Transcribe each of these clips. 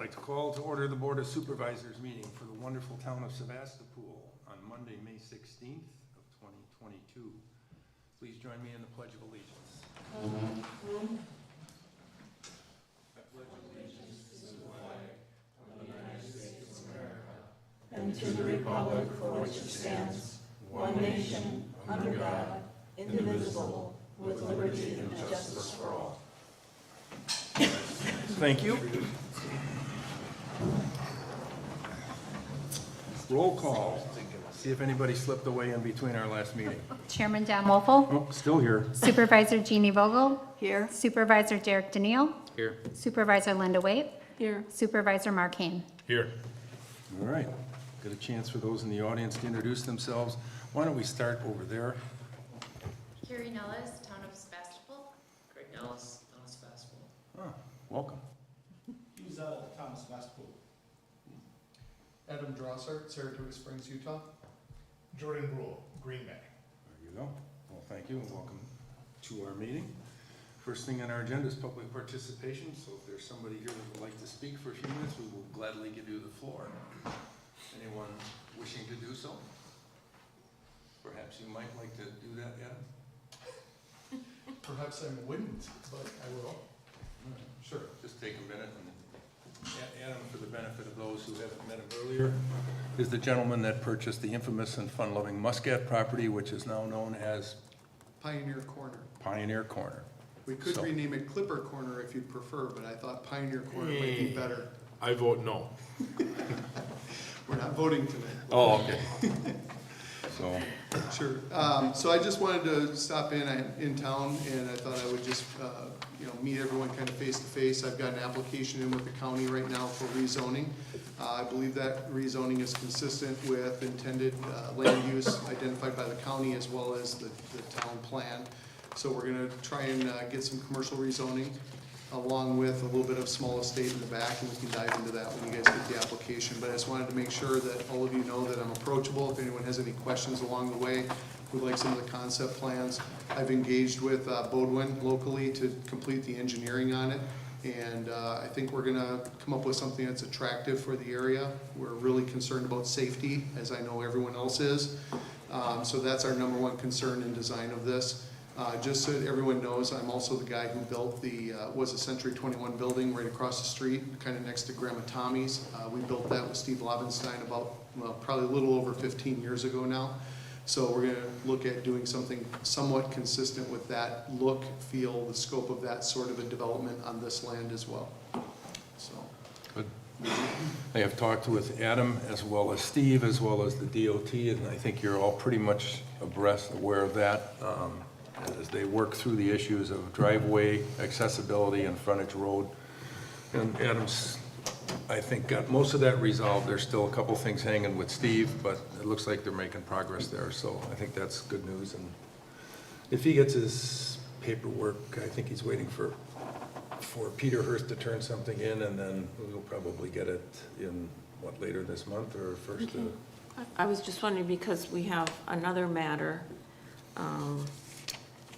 I'd like to call to order the Board of Supervisors meeting for the wonderful town of Sevastopol on Monday, May 16th of 2022. Please join me in the Pledge of Allegiance. I pledge allegiance to the flag of the United States of America and to the republic for which it stands, one nation, under God, indivisible, with liberty and justice for all. Thank you. Roll call. See if anybody slipped away in between our last meeting. Chairman Dan Wolfel. Oh, still here. Supervisor Jeannie Vogel. Here. Supervisor Derek Daniil. Here. Supervisor Linda Waite. Here. Supervisor Mark Hain. Here. All right. Got a chance for those in the audience to introduce themselves. Why don't we start over there? Carrie Nellis, Town of Sevastopol. Craig Nellis, Town of Sevastopol. Oh, welcome. He's Town of Sevastopol. Adam Drossart, Saratoga Springs, Utah. Jordan Rule, Green Bay. There you go. Well, thank you and welcome to our meeting. First thing on our agenda is public participation, so if there's somebody here that would like to speak for a few minutes, we will gladly give you the floor. Anyone wishing to do so? Perhaps you might like to do that, Adam? Perhaps I wouldn't, but I will. Sure. Just take a minute. And Adam, for the benefit of those who haven't met him earlier, is the gentleman that purchased the infamous and fun-loving Muscat property, which is now known as Pioneer Corner. Pioneer Corner. We could So- rename it Clipper Corner if you'd prefer, but I thought Pioneer Corner might be better. I vote no. We're not voting tonight. Oh, okay. So, Sure. So I just wanted to stop in town, and I thought I would just, meet everyone kind of face to face. I've got an application in with the county right now for rezoning. I believe that rezoning is consistent with intended land use identified by the county as well as the town plan. So we're gonna try and get some commercial rezoning along with a little bit of small estate in the back, and we can dive into that when you guys get the application. But I just wanted to make sure that all of you know that I'm approachable. If anyone has any questions along the way, would like some of the concept plans. I've engaged with Bodwin locally to complete the engineering on it. And I think we're gonna come up with something that's attractive for the area. We're really concerned about safety, as I know everyone else is. So that's our number one concern in design of this. Just so that everyone knows, I'm also the guy who built was a Century 21 building right across the street, kind of next to Grandma Tommy's. We built that with Steve Lobenstein probably a little over 15 years ago now. So we're gonna look at doing something somewhat consistent with that look, feel, the scope of that sort of a development on this land as well. So. good. I have talked with Adam as well as Steve, as well as the DOT, and I think you're all pretty much aware of that. As they work through the issues of driveway accessibility and frontage road. And Adam's, I think, got most of that resolved. There's still a couple things hanging with Steve, but it looks like they're making progress there. So I think that's good news. And if he gets his paperwork, I think he's waiting for Peter Hurst to turn something in, and then we'll probably get it in, later this month or first? Okay. I was just wondering, because we have another matter.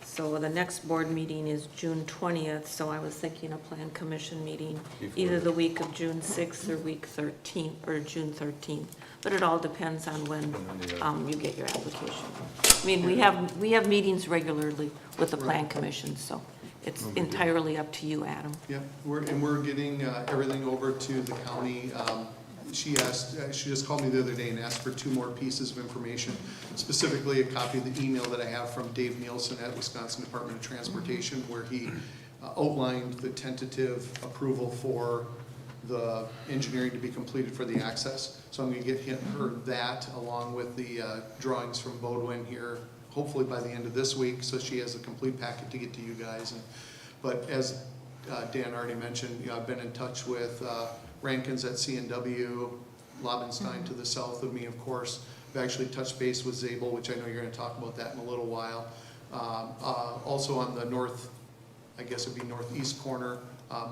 So the next board meeting is June 20th, so I was thinking a plan commission meeting, either the week of June 6th or week 13th, or June 13th. But it all depends on when you get your application. I mean, we have meetings regularly with the plan commission, so it's entirely up to you, Adam. Yeah, we're getting everything over to the county. She just called me the other day and asked for 2 more pieces of information, specifically a copy of the email that I have from Dave Nielsen at Wisconsin Department of Transportation, where he outlined the tentative approval for the engineering to be completed for the access. So I'm going to get her that along with the drawings from Bodwin here, hopefully by the end of this week, so she has a complete packet to get to you guys. But as Dan already mentioned, I've been in touch with Rankins at C&W, Lobenstein to the south of me, of course. I've actually touched base with Zabel, which I know you're going to talk about that in a little while. Also on the north, I guess it'd be northeast corner,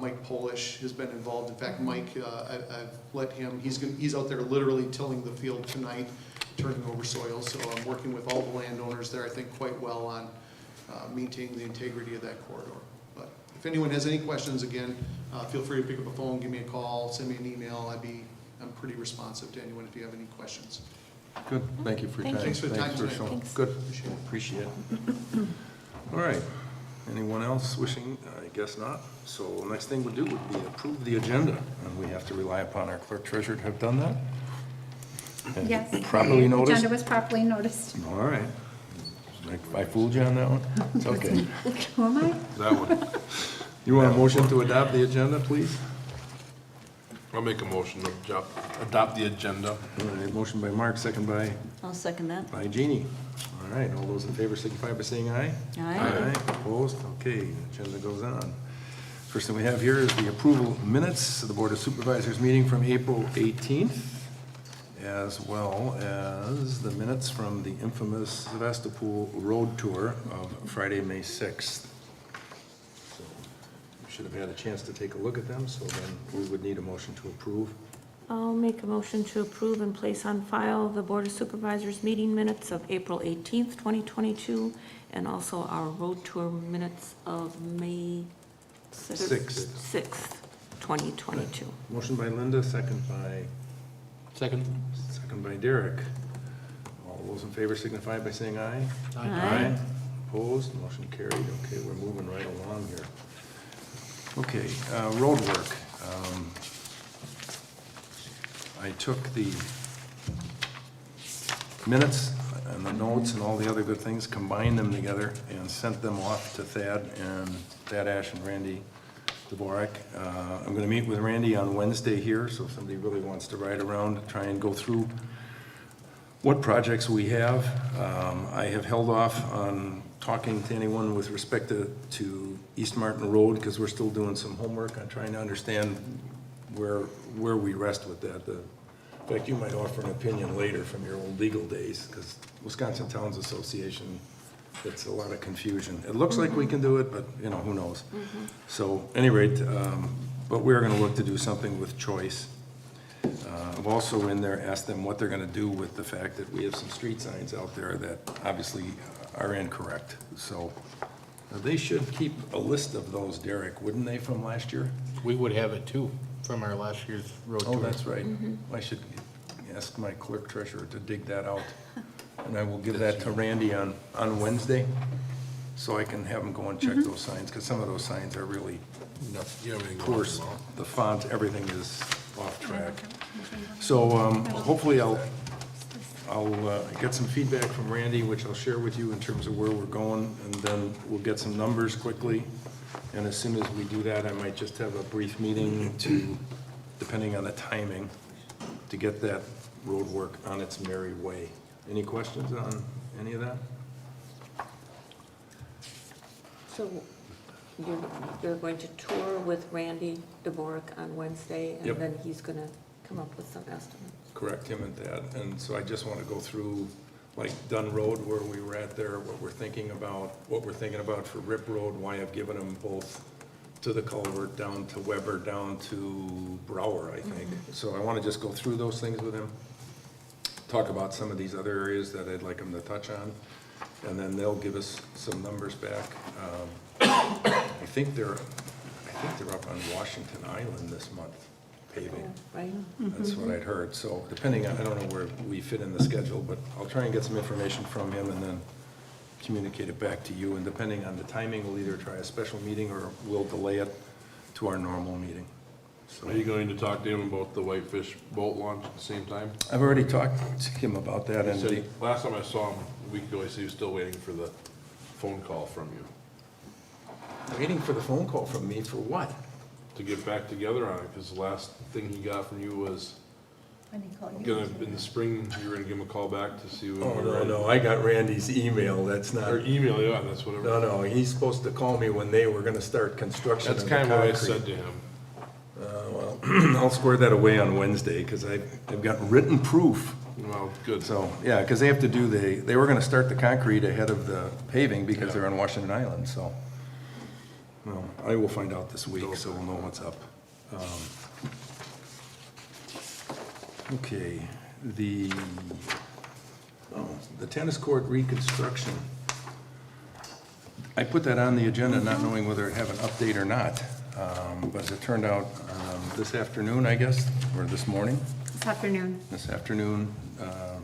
Mike Polish has been involved. In fact, Mike, I've let him, he's out there literally tilling the field tonight, turning over soil. So I'm working with all the landowners there, I think, quite well on maintaining the integrity of that corridor. But if anyone has any questions, again, feel free to pick up a phone, give me a call, send me an email. I'm pretty responsive to anyone if you have any questions. Good, thank you for your Thank time. you. Thanks for the time tonight. showing. Thanks. Good, Appreciate it. appreciate it. All right, anyone else wishing? I guess not. So the next thing we'll do would be approve the agenda, and we have to rely upon our clerk treasurer to have done that? And Yes. Properly the noticed? Agenda was properly noticed. All right. I fooled you on that one? It's okay. Who am I? That one. You want a motion to adopt the agenda, please? I'll make a motion to adopt the agenda. All right, motion by Mark, second by I'll second that. Jeannie. All right, all those in favor signify by saying aye. Aye. Opposed? Okay, agenda goes on. First thing we have here is the approval of minutes of the Board of Supervisors meeting from April 18th, as well as the minutes from the infamous Sevastopol Road Tour of Friday, May 6th. So we should have had a chance to take a look at them, so then we would need a motion to approve. I'll make a motion to approve and place on file the Board of Supervisors meeting minutes of April 18th, 2022, and also our road tour minutes of May Sixth. 6th, 2022. Motion by Linda, second Second. by Derek. All those in favor signify by saying aye. Aye. Opposed, motion carried. Okay, we're moving right along here. Okay, road work. I took the minutes and the notes and all the other good things, combined them together and sent them off to Thad Ash and Randy Dvorak. I'm gonna meet with Randy on Wednesday here, so if somebody really wants to ride around, try and go through what projects we have. I have held off on talking to anyone with respect to East Martin Road, because we're still doing some homework on trying to understand where we rest with that. In fact, you might offer an opinion later from your old legal days, because Wisconsin Towns Association, it's a lot of confusion. It looks like we can do it, but, you know, who knows? So, at any rate, but we're gonna look to do something with choice. I've also in there asked them what they're gonna do with the fact that we have some street signs out there that obviously are incorrect. So, they should keep a list of those, Derek, wouldn't they, from last year? We would have it too, from our last year's road tour. Oh, that's right. I should ask my clerk treasurer to dig that out. And I will give that to Randy on Wednesday, so I can have him go and check those signs, because some of those signs are really No, you have anything poor. going on? The font, everything is off track. So hopefully I'll get some feedback from Randy, which I'll share with you in terms of where we're going, and then we'll get some numbers quickly. And as soon as we do that, I might just have a brief meeting to, depending on the timing, to get that road work on its merry way. Any questions on any of that? So you're going to tour with Randy Dvorak on Wednesday, Yep. and then he's gonna come up with some estimates. Correct, him and that. And so I just want to go through, like Dunn Road, where we were at there, what we're thinking about for Rip Road, why I've given them both to the culvert, down to Weber, down to Brower, I think. So I want to just go through those things with him, talk about some of these other areas that I'd like him to touch on, and then they'll give us some numbers back. I think they're up on Washington Island this month, paving. Right? That's what I'd heard. So depending on, I don't know where we fit in the schedule, but I'll try and get some information from him and then communicate it back to you. And depending on the timing, we'll either try a special meeting or we'll delay it to our normal meeting. So Are you going to talk to him about the Whitefish boat launch at the same time? I've already talked to him about that, He and said, last time I saw him a week ago, he said he was still waiting for the phone call from you waiting for the phone call from me for what? to get back together on it, because the last thing he got from you was in the spring, you were gonna give him a call back to see when Oh, we were no, I got Randy's email. That's not, Or email, yeah, that's whatever. no, he's supposed to call me when they were gonna start construction That's of the kind of what I concrete. said to him. Well, I'll square that away on Wednesday, because I've got written proof. Well, good. So, yeah, because they have to do they were gonna start the concrete ahead of the paving because Yeah. they're on Washington Island, so. Well, I will find out this week, so we'll know what's up. Okay, the tennis court reconstruction. I put that on the agenda not knowing whether to have an update or not. But as it turned out, this afternoon, I guess, or this morning, This afternoon. this afternoon,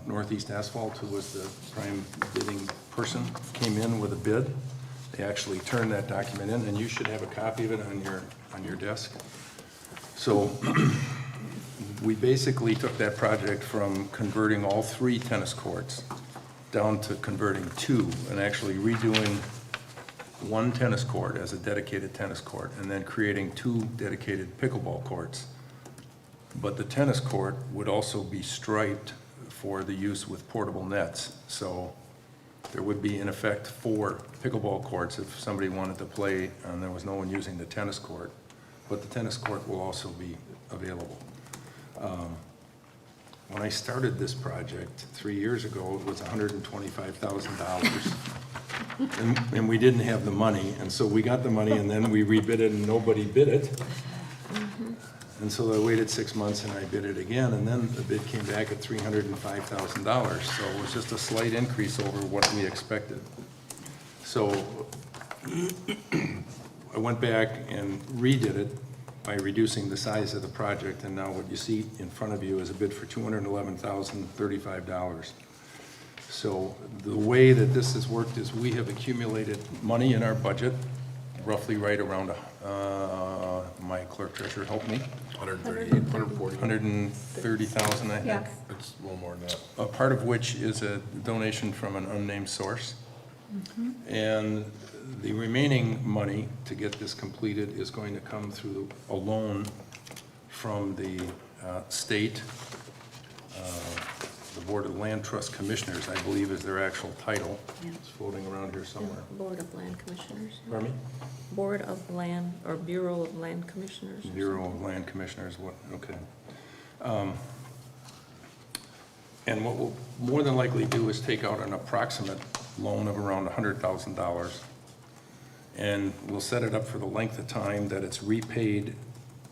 Northeast Asphalt, who was the prime bidding person, came in with a bid. They actually turned that document in, and you should have a copy of it on your desk. So we basically took that project from converting all 3 tennis courts down to converting 2, and actually redoing 1 tennis court as a dedicated tennis court, and then creating 2 dedicated pickleball courts. But the tennis court would also be striped for the use with portable nets. So there would be, in effect, 4 pickleball courts if somebody wanted to play and there was no one using the tennis court. But the tennis court will also be available. When I started this project 3 years ago, it was $125,000. And we didn't have the money, and so we got the money, and then we rebid it, and nobody bid it. And so I waited 6 months, and I bid it again, and then the bid came back at $305,000. So it was just a slight increase over what we expected. So I went back and redid it by reducing the size of the project, and now what you see in front of you is a bid for $211,035. So the way that this has worked is we have accumulated money in our budget, roughly right around, my clerk treasurer helped me, 138, 140. 130,000, I think. Yeah. It's a little more than that. A part of which is a donation from an unnamed source. And the remaining money to get this completed is going to come through a loan from the state. The Board of Land Trust Commissioners, I believe, is their actual title. It's floating around here somewhere. Board of Land Commissioners. Pardon me? Board of Land, or Bureau of Land Commissioners. Bureau of Land Commissioners, what, okay. And what we'll more than likely do is take out an approximate loan of around $100,000. And we'll set it up for the length of time that it's repaid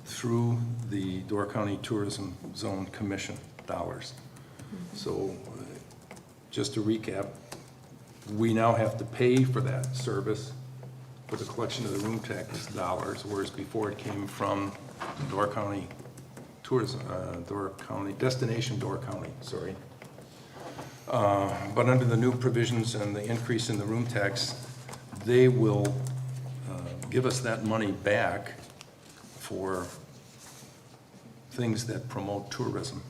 through the Door County Tourism Zone Commission dollars. So just to recap, we now have to pay for that service for the collection of the room tax dollars, whereas before it came from Door County Tourism, Destination Door County, sorry. But under the new provisions and the increase in the room tax, they will give us that money back for things that promote tourism.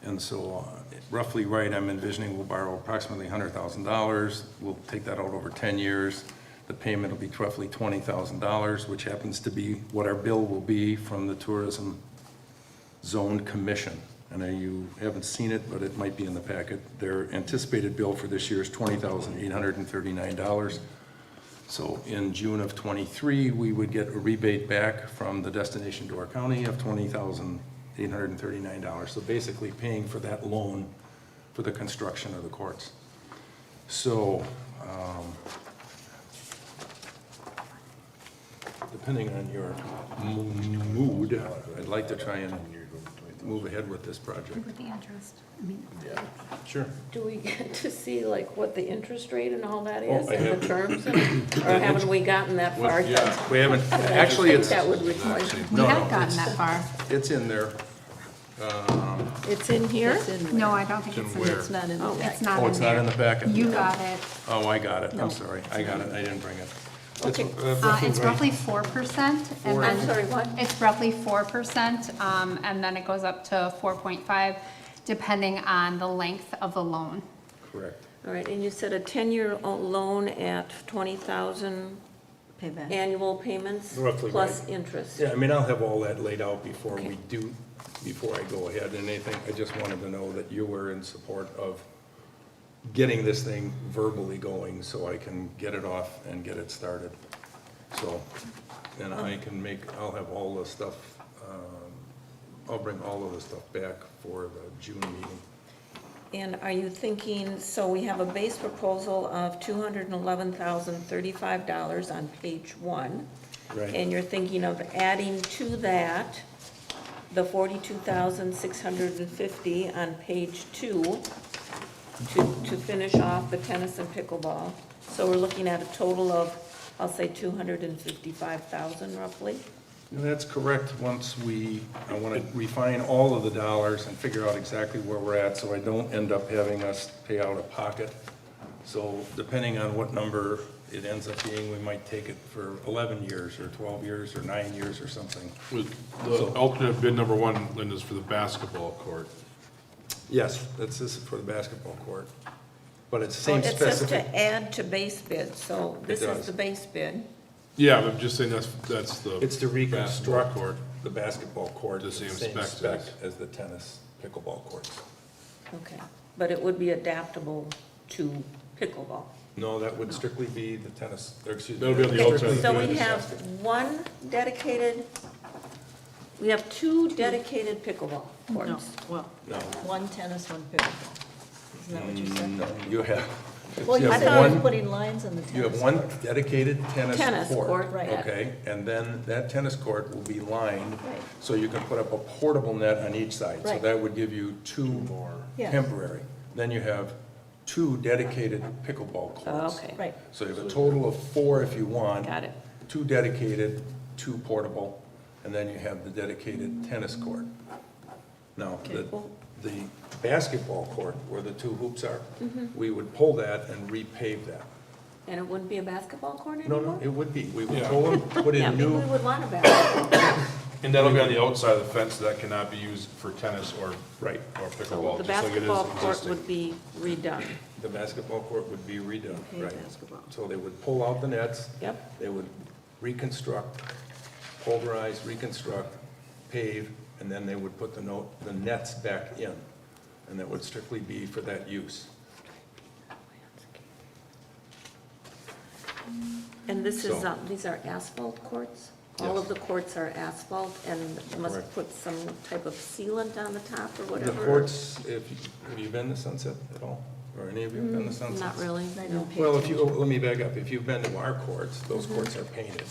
And so roughly right, I'm envisioning we'll borrow approximately $100,000. We'll take that out over 10 years. The payment will be roughly $20,000, which happens to be what our bill will be from the Tourism Zone Commission. And you haven't seen it, but it might be in the packet. Their anticipated bill for this year is $20,839. So in June of '23, we would get a rebate back from the Destination Door County of $20,839. So basically paying for that loan for the construction of the courts. So depending on your mood, I'd like to try and move ahead with this project. With the interest. I mean, Sure. Do we get to see like what the interest rate and all that Oh, is I and have- the terms? Or haven't we gotten that far yet? Yeah, we haven't, actually, it's, That would require, we have gotten that far. it's in there. it's in here? No, I don't think it's in where? It's not in the Oh. It's not Oh, in it's not in there. the packet? You got it. Oh, I got it, I'm sorry, I got it, I didn't bring it. It's, Okay. It's roughly 4%. And I'm then sorry, what? it's roughly 4%, and then it goes up to 4.5, depending on the length of the loan. Correct. All right, and you said a 10-year loan at 20,000 Payback. annual payments? Roughly, Plus right. interest? Yeah, I mean, I'll have all that laid out before Okay. we do, before I go ahead and anything. I just wanted to know that you were in support of getting this thing verbally going so I can get it off and get it started. So, and I can I'll have all the stuff, I'll bring all of the stuff back for the June meeting. And are you thinking, so we have a base proposal of $211,035 on page 1. Right. And you're thinking of adding to that the $42,650 on page 2. to finish off the tennis and pickleball. So we're looking at a total of, I'll say 255,000 roughly. And that's correct, I want to refine all of the dollars and figure out exactly where we're at, so I don't end up having us pay out of pocket. So depending on what number it ends up being, we might take it for 11 years, or 12 years, or 9 years, or something. The alternate bid number one, Linda, is for the basketball court. Yes, this is for the basketball court, but it's the Well, same it says specific. to add to base bid, so this does. is the base bid. Yeah, but I'm just saying that's the. It's to basketball reconstruct court. the basketball court. The at same spec specs as the tennis pickleball courts. Okay, but it would be adaptable to pickleball. No, that would strictly be the tennis, or excuse me. That'll be on the strictly outside. So the we have basketball. we have two dedicated pickleball No, courts. well, No, one tennis, one pickleball. Isn't that what you said? no, you have, Well, you have said I was one, putting lines on the you have tennis one court. dedicated Tennis tennis court, court. right. Okay, and then that tennis court will be lined, Right. so you can put up a portable net on each side. So Right. that would give you two More. Yeah. temporary. Then you have two dedicated pickleball courts. Okay, Right, So you have a total of 4 if you want. got it. 2 dedicated, 2 portable, and then you have the dedicated tennis court. Now, Okay. the basketball court, where the 2 hoops are, Mm-hmm. we would pull that and repave that. And it wouldn't be a basketball court No, anymore? no, it would be. We would Yeah. pull them, put Yeah, in maybe we new, would want a basketball. And that'll be on the outside of the fence, that cannot be used for tennis or right. or So pickleball, the just like it is basketball court existing. would be redone. The basketball court would be redone, okay, right. basketball. So they would pull out the nets, Yep, they would reconstruct, pulverize, reconstruct, pave, and then they would put the nets back in. And that would strictly be for that use. and this is, So- these are asphalt courts? All of Yes. the courts are asphalt and must Correct. put some type of sealant on the top or The whatever? courts, have you been to Sunset at all? Or any of you been to Sunset? Not really, I no. didn't pay Well, attention. let me back up. If you've been to our courts, those courts are painted.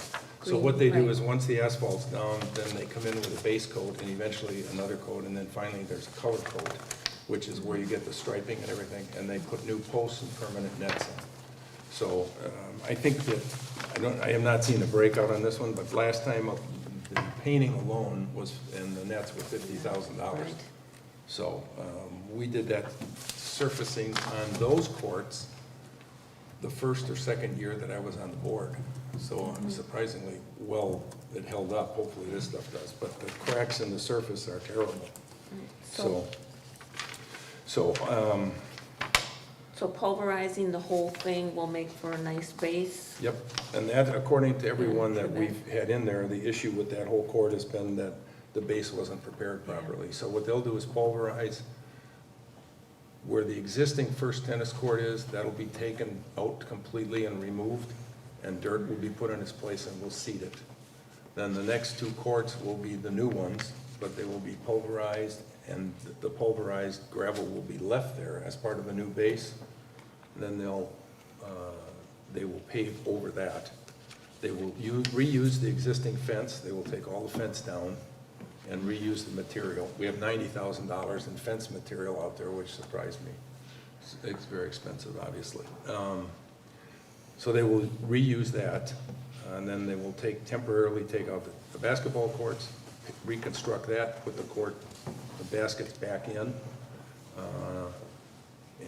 So what they do Green, right. is, once the asphalt's down, then they come in with a base coat and eventually another coat, and then finally there's a color coat, which is where you get the striping and everything, and they put new posts and permanent nets in. So I think that, I have not seen a breakout on this one, but last time the painting alone was, and the nets were $50,000. Right. So we did that surfacing on those courts the first or second year that I was on the board. So I'm surprisingly well, it held up. Hopefully this stuff does. But the cracks in the surface are terrible. So So pulverizing the whole thing will make for a nice base? yep. And that, according to everyone Yeah, that for that. we've had in there, the issue with that whole court has been that the base wasn't prepared properly. So what they'll do is pulverize where the existing first tennis court is. That'll be taken out completely and removed, and dirt will be put in its place, and we'll seed it. Then the next 2 courts will be the new ones, but they will be pulverized, and the pulverized gravel will be left there as part of the new base. Then they will pave over that. They will reuse the existing fence. They will take all the fence down and reuse the material. We have $90,000 in fence material out there, which surprised me. It's very expensive, obviously. So they will reuse that, and then they will temporarily take out the basketball courts, reconstruct that, put the baskets back in.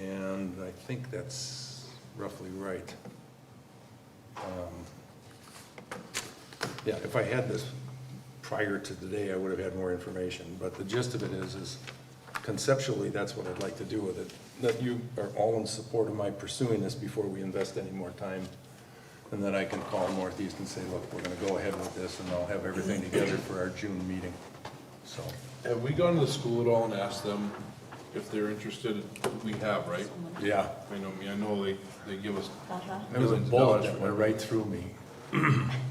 And I think that's roughly right. Yeah, if I had this prior to today, I would have had more information, but the gist of it is conceptually, that's what I'd like to do with it. That you are all in support of my pursuing this before we invest any more time, and then I can call Northeast and say, look, we're gonna go ahead with this, and I'll have everything together for our June meeting, so. Have we gone to the school at all and asked them if they're interested? We have, right? Yeah, I know they give us there was a millions of bullet dollars that for went it. right through me.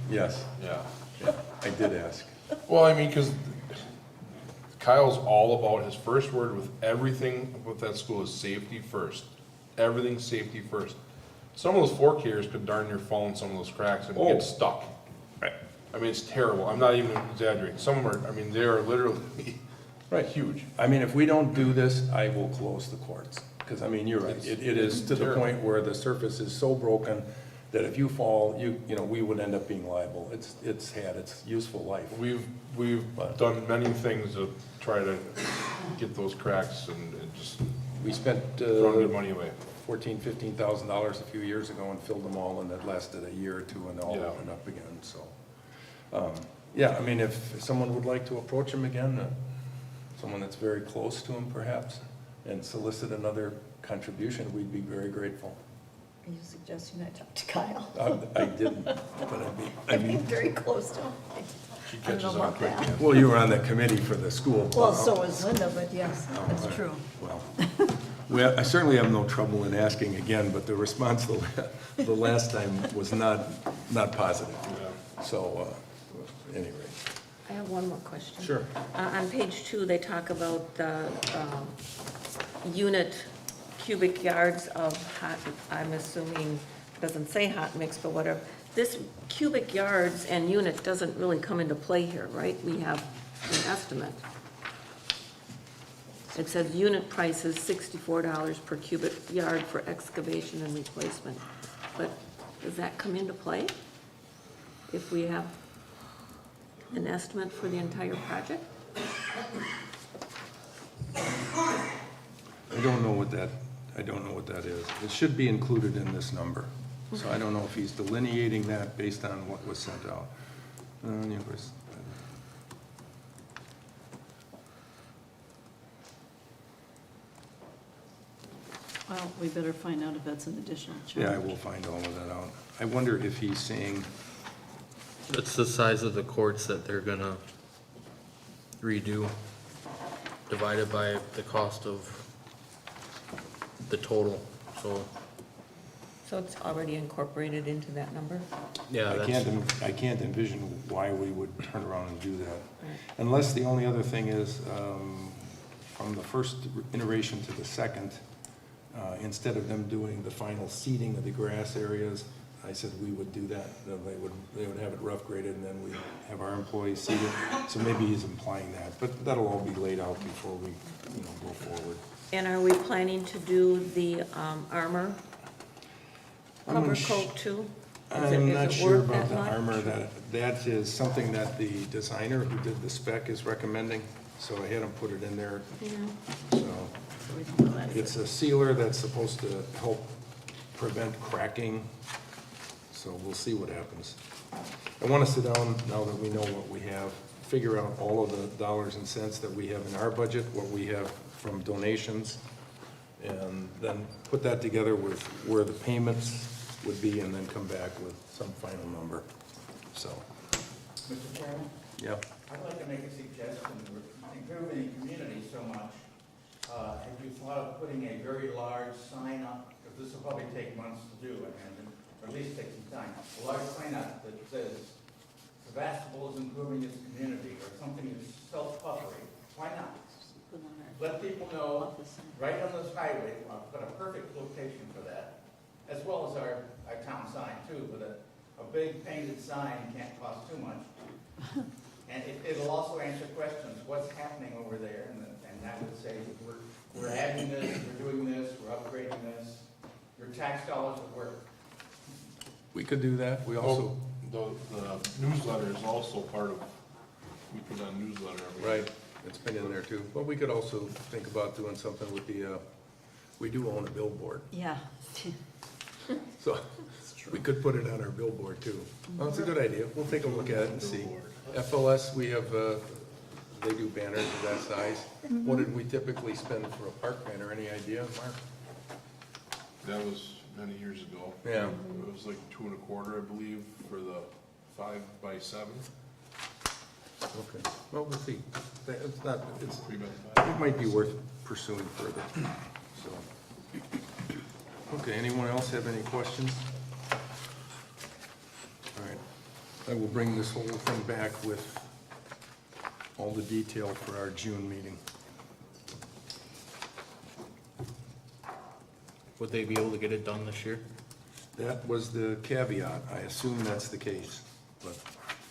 Yes, Yeah. yeah, I did ask. Well, I mean, because Kyle's all about, his first word with everything with that school is safety first. Everything safety first. Some of those 4Kers could darn near fall in some of those cracks and Oh. get stuck. I mean, it's terrible. I'm not even exaggerating. Some of them are, I mean, they are literally Right. huge. I mean, if we don't do this, I will close the courts. because I mean, you're right, it is to the point where the surface is so broken that if you fall, you know, we would end up being liable. It's had its useful life. We've done many things to try to get those cracks and just We spent throwing good money away. $15,000 a few years ago and filled them all, and that lasted a year or two, and they all Yeah. opened up again, so. Yeah, I mean, if someone would like to approach him again, someone that's very close to him perhaps, and solicit another contribution, we'd be very grateful. Are you suggesting I talk to Kyle? I didn't, but I'd be very close to him. She I don't know catches on about quick. that. well, you were on the committee for the school. Well, so was Linda, but yes, Oh, that's all right. true. Well, I certainly have no trouble in asking again, but the response the last time was not positive. Yeah. So, anyway. I have one more question. Sure. On page 2, they talk about the unit cubic yards of hot, I'm assuming, it doesn't say hot mix, but whatever. This cubic yards and unit doesn't really come into play here, right? We have an estimate. It says unit price is $64 per cubic yard for excavation and replacement. But does that come into play if we have an estimate for the entire project? I don't know what that is. It should be included in this number. So I don't know if he's delineating that based on what was sent out. Well, we better find out if that's an additional charge. Yeah, I will find all of that out. I wonder if he's saying, It's the size of the courts that they're gonna redo, divided by the cost of the total, so, So it's already incorporated into that number? yeah, that's, I can't envision why we would turn around and do that. Unless the only other thing is, from the first iteration to the second, instead of them doing the final seeding of the grass areas, I said we would do that. They would have it rough graded, and then we have our employees seed it. So maybe he's implying that, but that'll all be laid out before we, go forward. And are we planning to do the armor cover coat too? I'm not is it sure worth about that the much? armor. That is something that the designer who did the spec is recommending, so I had him put it in there. Yeah. So So we don't know that it's a sealer that's supposed to help prevent cracking, so we'll see what happens. I want to sit down, now that we know what we have, figure out all of the dollars and cents that we have in our budget, what we have from donations, and then put that together with where the payments would be, and then come back with some final number, so, Mr. Chairman, yeah. I'd like to make a suggestion. We're improving the community so much. Have you thought of putting a very large sign up? Because this will probably take months to do, or at least take some time. A large sign up that says, Sevastopol is improving its community, or something that's self-puffery. Why not? Put on our Let people know, office sign. right on this highway, I've got a perfect location for that, as well as our town sign too, but a big painted sign can't cost too much. And it'll also answer questions, what's happening over there, and that would say, we're adding this, we're doing this, we're upgrading this, your tax dollars would work. We could do that, we also, The newsletter is also part of, we put on newsletter every right, it's been in there too, but we could also think about doing something with the, we do own a billboard, Yeah. so we could put it on our billboard too. Well, it's a good idea, we'll take a look at it and see. FLS, we have, they do banners of that size. What did we typically spend for a park banner, any idea, Mark? That was many years ago. Yeah. It was like 2.25, I believe, for the 5x7. Okay, well, we'll see. It's not, it's, 3x5. it might be worth pursuing further, so. Okay, anyone else have any questions? All right, I will bring this whole thing back with all the detail for our June meeting. would they be able to get it done this year? That was the caveat. I assume that's the case, but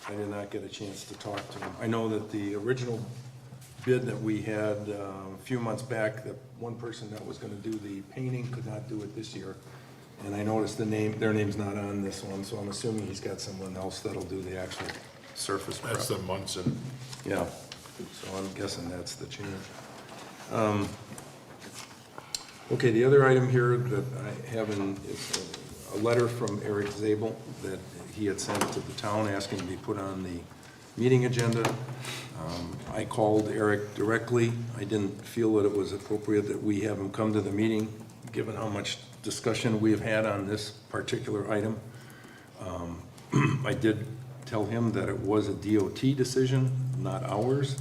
I did not get a chance to talk to him. I know that the original bid that we had a few months back, that one person that was gonna do the painting could not do it this year. And I noticed their name's not on this one, so I'm assuming he's got someone else that'll do the actual surface prep. That's the Munson. Yeah, so I'm guessing that's the change. Okay, the other item here that I have is a letter from Eric Zabel that he had sent to the town asking to be put on the meeting agenda. I called Eric directly. I didn't feel that it was appropriate that we have him come to the meeting, given how much discussion we have had on this particular item. I did tell him that it was a DOT decision, not ours,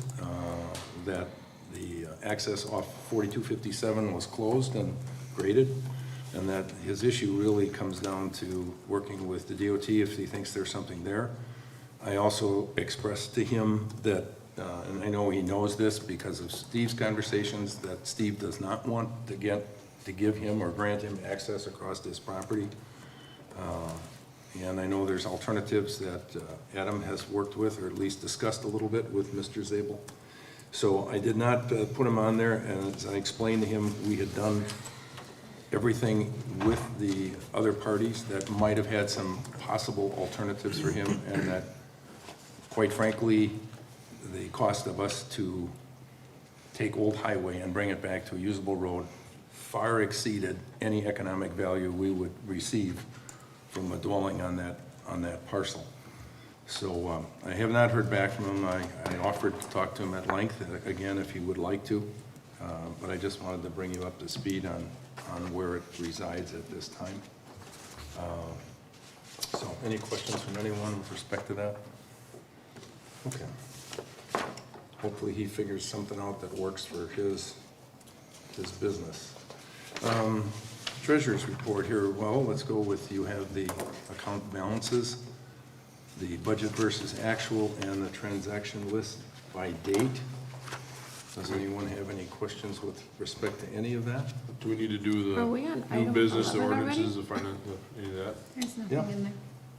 that the access off 4257 was closed and graded, and that his issue really comes down to working with the DOT if he thinks there's something there. I also expressed to him that, and I know he knows this because of Steve's conversations, that Steve does not want to give him or grant him access across his property. And I know there's alternatives that Adam has worked with, or at least discussed a little bit with Mr. Zabel. So I did not put him on there, and as I explained to him, we had done everything with the other parties that might have had some possible alternatives for him, and that, quite frankly, the cost of us to take Old Highway and bring it back to a usable road far exceeded any economic value we would receive from a dwelling on that parcel. So I have not heard back from him. I offered to talk to him at length, again, if he would like to, but I just wanted to bring you up to speed on where it resides at this time. So any questions from anyone with respect to that? Okay. Hopefully he figures something out that works for his business. Treasurer's report here. Well, let's go with, you have the account balances, the budget versus actual, and the transaction list by date. Does anyone have any questions with respect to any of that? Do we need to do Are we on the new item business, the 11 ordinances, the finance, any of that? There's Yeah. nothing in there.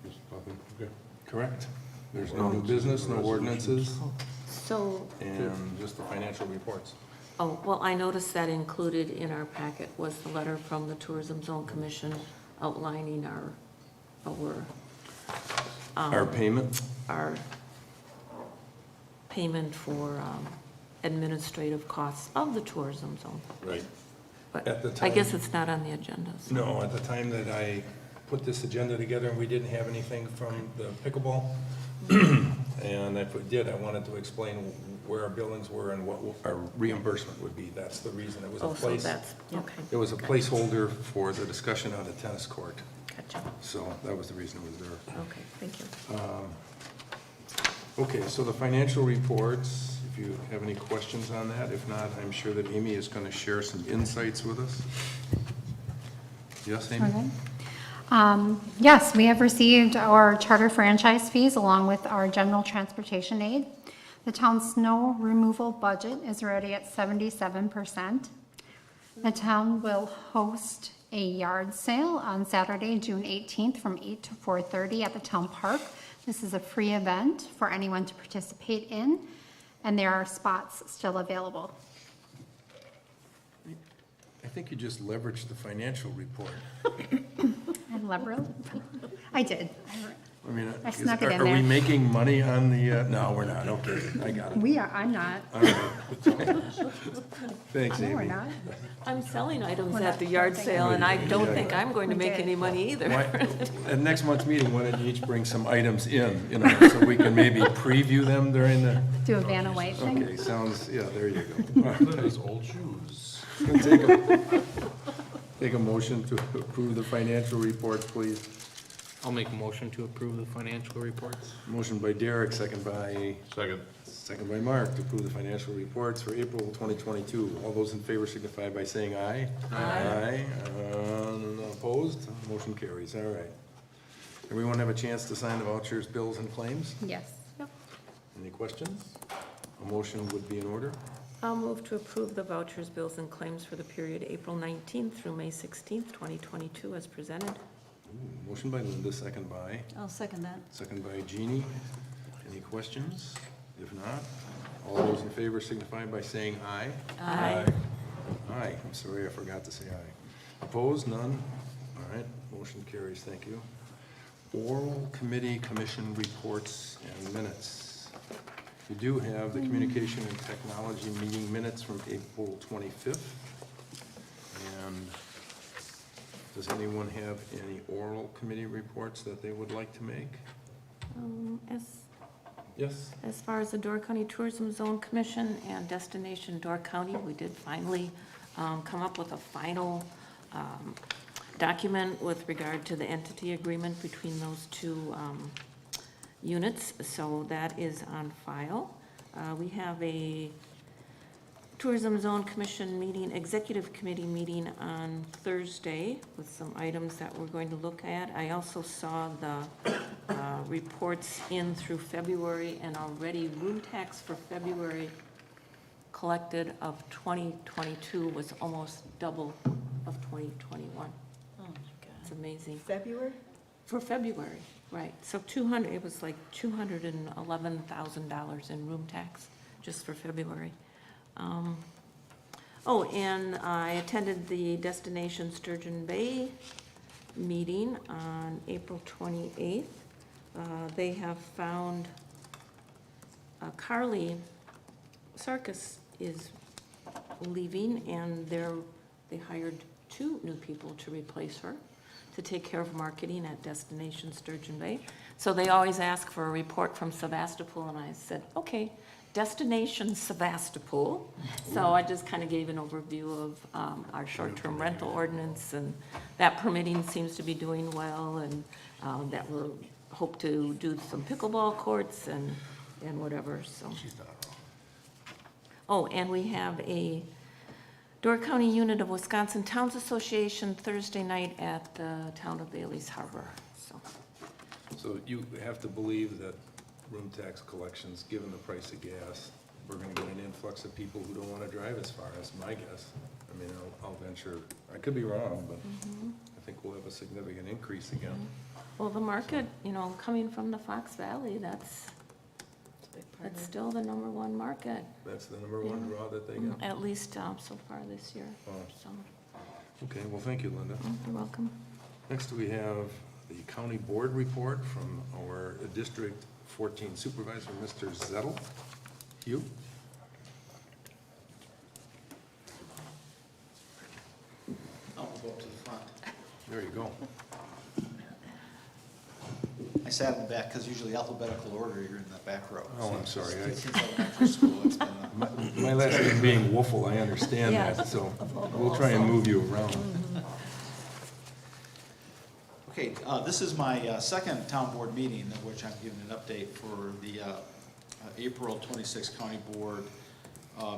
Just nothing, okay. Correct. There's no new business, no ordinances, So, and just the financial reports. oh, well, I noticed that included in our packet was the letter from the Tourism Zone Commission outlining Our payment? our payment for administrative costs of the tourism zone. Right. But At the I guess time- it's not on the agenda. So. No, at the time that I put this agenda together, we didn't have anything from the pickleball. And if we did, I wanted to explain where our billings were and what our reimbursement would be. That's the reason. It was a Oh, so place, that's, okay. it was a placeholder for the discussion on the tennis court. Gotcha. So that was the reason it was there. Okay, thank you. Okay, so the financial reports, if you have any questions on that. If not, I'm sure that Amy is going to share some insights with us. Yes, Amy? Okay. Yes, we have received our charter franchise fees along with our general transportation aid. The town's snow removal budget is already at 77%. The town will host a yard sale on Saturday, June 18th from 8 to 4:30 at the town park. This is a free event for anyone to participate in, and there are spots still available. I think you just leveraged the financial report. And liberal? I did. I mean, I snuck it in are we there. making money on the, no, we're not, okay, I got it. We are, I'm not. All right. Thanks, No, we're Amy. not. I'm selling items We're at not the yard thinking. sale, and I don't Yeah. think I'm going to We make did. any money either. Why- At next month's meeting, why don't you each bring some items in, so we can maybe preview them during the, Do a Vanna White thing. okay, sounds, yeah, there you go. All right. Those old shoes. Take a motion to approve the financial reports, please. I'll make a motion to approve the financial reports. Motion by Derek, second by Second. Mark, to approve the financial reports for April 2022. All those in favor signify by saying aye. Aye. None opposed? Motion carries. All right. Everyone have a chance to sign the vouchers, bills, and claims? Yes. Any questions? A motion would be in order. I'll move to approve the vouchers, bills, and claims for the period April 19th through May 16th, 2022, as presented. Ooh, motion by Linda, second by I'll second that. Jeannie. Any questions? If not, All those in favor signify by saying aye. Aye. Aye, I'm sorry, I forgot to say aye. Opposed, none? All right, motion carries, thank you. Oral committee commission reports and minutes. You do have the communication and technology meeting minutes from April 25th. And does anyone have any oral committee reports that they would like to make? Yes? As far as the Door County Tourism Zone Commission and Destination Door County, we did finally come up with a final document with regard to the entity agreement between those two units, so that is on file. We have a Tourism Zone Commission meeting, Executive Committee meeting on Thursday with some items that we're going to look at. I also saw the reports in through February, and already room tax for February collected of 2022 was almost double of 2021. Oh, my It's God. amazing. February? For February, right. So it was like $211,000 in room tax just for February. And I attended the Destination Sturgeon Bay meeting on April 28th. They have found Carly Sarkis is leaving, and they hired 2 new people to replace her to take care of marketing at Destination Sturgeon Bay. So they always ask for a report from Sevastopol, and I said, okay, Destination Sevastopol. So I just kind of gave an overview of our short-term rental ordinance, and that permitting seems to be doing well, and that we're hope to do some pickleball courts and whatever, so. She's not wrong. Oh, and we have a Door County unit of Wisconsin Towns Association Thursday night at the town of Bailey's Harbor, so. So you have to believe that room tax collections, given the price of gas, we're gonna get an influx of people who don't wanna drive as far, as my guess. I mean, I'll venture, I could be wrong, but I think we'll have a significant increase again. Well, the market, coming from the Fox Valley, that's It's a big part of it. still the #1 market, That's the number one draw that they get. at least so far this year, Wow. so. Okay, well, thank you, Linda. You're welcome. Next, we have the county board report from our District 14 Supervisor, Mr. Zettel. Hugh? I'll go up to the front. There you go. I sat in the back because usually alphabetical order, you're in the back row. Oh, I'm sorry. Since elementary school, it's been My last name being Woofle, I understand Yes. that, so we'll try and move you around. Okay, this is my second town board meeting, of which I'm giving an update for the April 26 county board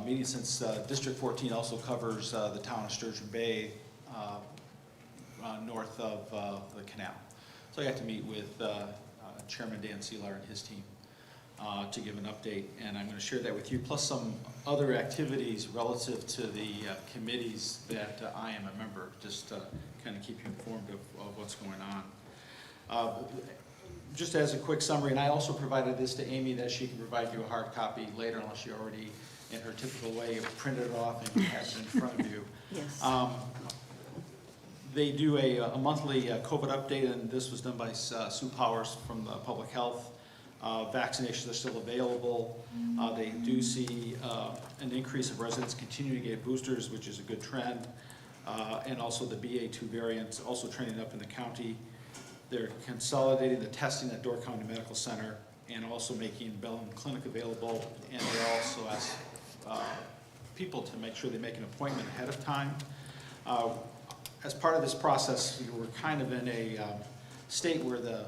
meeting, since District 14 also covers the town of Sturgeon Bay, north of the canal. So I got to meet with Chairman Dan Seelar and his team to give an update, and I'm going to share that with you, plus some other activities relative to the committees that I am a member, just to kind of keep you informed of what's going on. Just as a quick summary, and I also provided this to Amy, that she can provide you a hard copy later, unless you already, in her typical way, have printed it off and you have it in front of you. Yes. They do a monthly COVID update, and this was done by Sue Powers from Public Health. Vaccinations are still available. They do see an increase of residents continuing to get boosters, which is a good trend. And also the BA2 variant also trending up in the county. They're consolidating the testing at Door County Medical Center and also making Bellevue Clinic available. And they also ask people to make sure they make an appointment ahead of time. As part of this process, we're kind of in a state where the